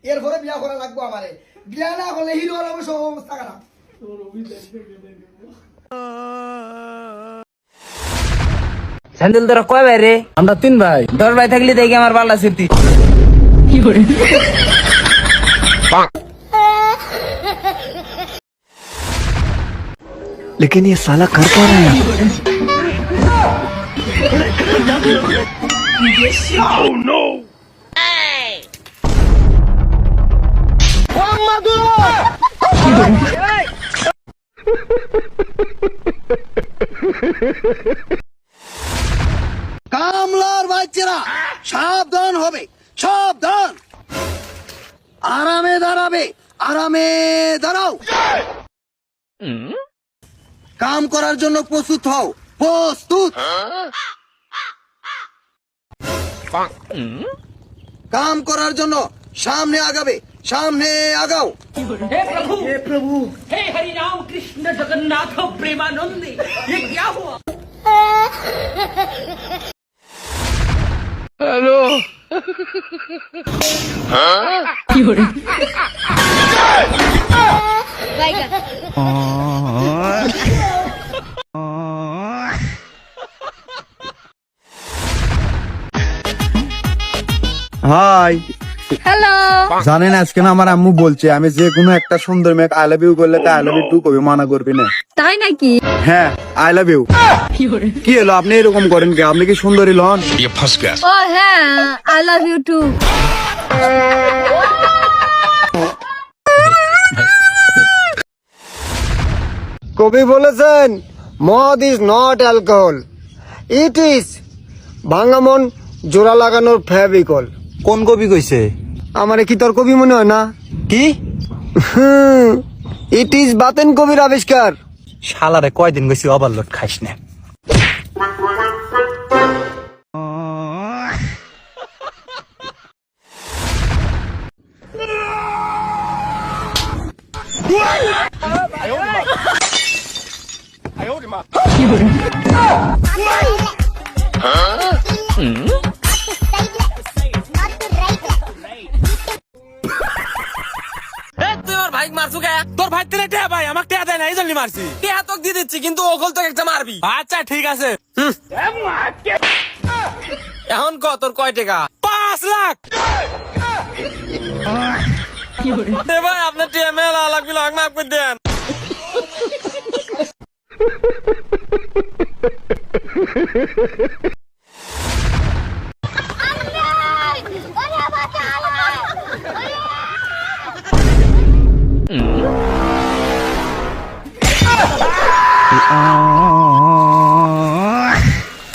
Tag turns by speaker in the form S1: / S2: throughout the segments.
S1: এরপরে বিয়া করা লাগবো আমারে, বিয়া না করলে হিরো হলে সব অবস্থা খারাপ।
S2: স্যান্ডেল তোরা কয় ভাই রে?
S3: আমরা 3 ভাই।
S2: 10 ভাই থাকলে দেখি আমার পাল্লা সিরতি।
S4: लेकिन ये साला कर क्या रहा है? Oh no! কামলার বাচ্চারা সাবধান হবে, সাবধান। আরামে দাঁড়াবে, আরামে দাঁড়াও। কাম করার জন্য প্রস্তুত হও, প্রস্তুত। কাম করার জন্য সামনে আগাবে, সামনে আগাও।
S5: हे प्रभु हे हरि राम कृष्ण जगन्नाथ प्रेमानंद ये क्या हुआ?
S3: हेलो।
S4: হাই।
S6: হ্যালো।
S4: জানেন আজকে না আমার আম্মু বলছে আমি যে কোনো একটা সুন্দর মেয়ে আই লাভ ইউ করলে আই লাভ ইউ টু কবি, মানা করবি না।
S6: তাই নাকি?
S4: হ্যাঁ, আই লাভ ইউ। কি হলো আপনি এরকম করেন কি? আপনি কি সুন্দরী লন?
S6: ও হ্যাঁ, আই লাভ ইউ টু।
S4: কবি বলেছেন মদ is not alcohol, it is ভাঙা মন জোড়া লাগানোর ফেভিকল।
S3: কোন কবি কইছে?
S4: আমারে কি তোর কবি মনে হয় না?
S3: কি?
S4: ইট ইজ বাতেন কবির আবিষ্কার।
S3: শালারে কয়দিন কইছি ওভারলোড খাইস না।
S5: ভাই মারছু কে? তোর ভাই তেলে টেয়া ভাই আমাকে টেয়া দেয় না, এই জন্য মারছি। টেয়া তোকে দিয়ে দিচ্ছি কিন্তু ওগল তোকে একটা মারবি। আচ্ছা ঠিক আছে। এখন ক তোর কয় টাকা? 5 লাখ। ভাই আপনার টেয়া মেলা লাগবে, লাখ মাফ করে দেন।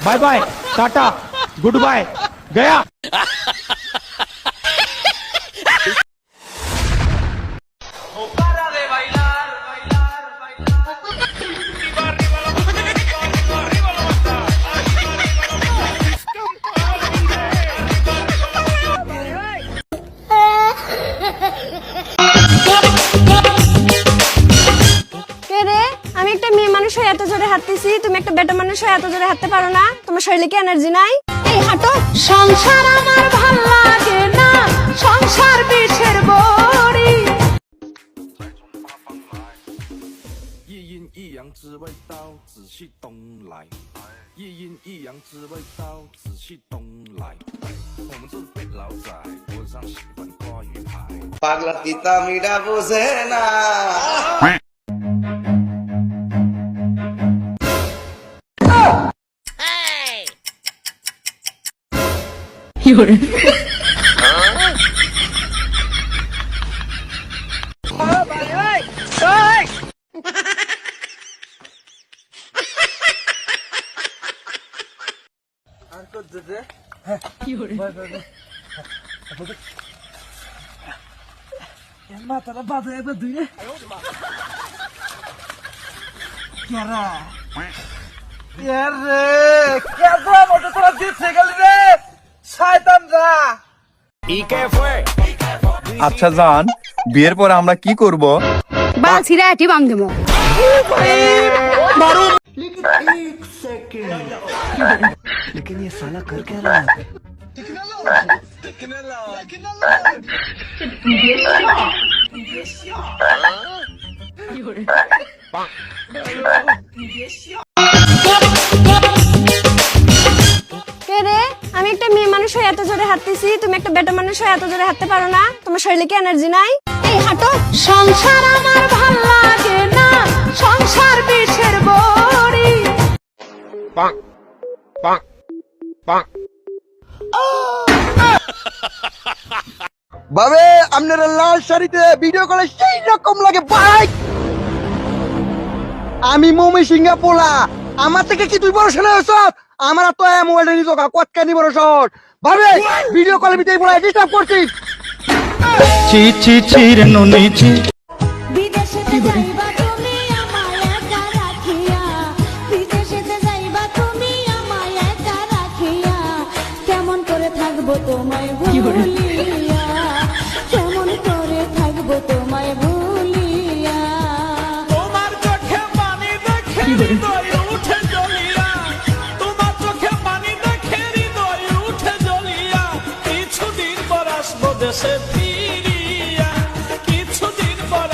S3: Bye bye, tata, goodbye, गया।
S6: আমি একটা মেয়ে মানুষ হয়ে এত জোরে হাঁটতেছি, তুমি একটা বেটা মানুষ হয়ে এত জোরে হাঁটতে পারো না? তোমার শরীরে কি এনার্জি নাই? এই হাঁটো। সংসার আমার ভাল লাগে না, সংসার বিষের বড়ি।
S1: পাগলা পিতা মিডা বোঝে না।
S2: মাথাটা বাঁধা একবার দুই রে তোরা জিতছে গেলি রে শয়তানরা।
S4: আচ্ছা জান, বিয়ের পর আমরা কি করব?
S6: বাল ছিড়া এটি বাম দেবো। কে রে? আমি একটা মেয়ে মানুষ হয়ে এত জোরে হাঁটতেছি, তুমি একটা বেটা মানুষ হয়ে এত জোরে হাঁটতে পারো না? তোমার শরীরে কি এনার্জি নাই? এই হাঁটো। সংসার আমার ভাল লাগে না, সংসার বিষের বড়ি।
S1: বাবে আপনার লাল শাড়িতে ভিডিও কলে সেই রকম লাগে ভাই। আমি মমি সিংহা পোলা, আমার থেকে কি তুই বড় ছেলে হইছ? আমার তো মোবাইলটা নিত কতকানি বড় শহর ভাবে ভিডিও কলের ভিতরে পোলা ডিস্টার্ব করছিস।
S3: ছি ছি ছি রে নুনি ছি।
S7: বিদেশেতে যাইবা তুমি আমায় একা রাখিয়া, বিদেশেতে যাইবা তুমি আমায় একা রাখিয়া, কেমন করে থাকবো তোমায় ভুলিয়া, কেমন করে থাকবো তোমায় ভুলিয়া।
S5: তোমার চোখে পানি দেখে হৃদয় উঠে জ্বলিয়া, তোমার চোখে পানি দেখে হৃদয় উঠে জ্বলিয়া, কিছুদিন পর আসবো দেশে ফিরিয়া।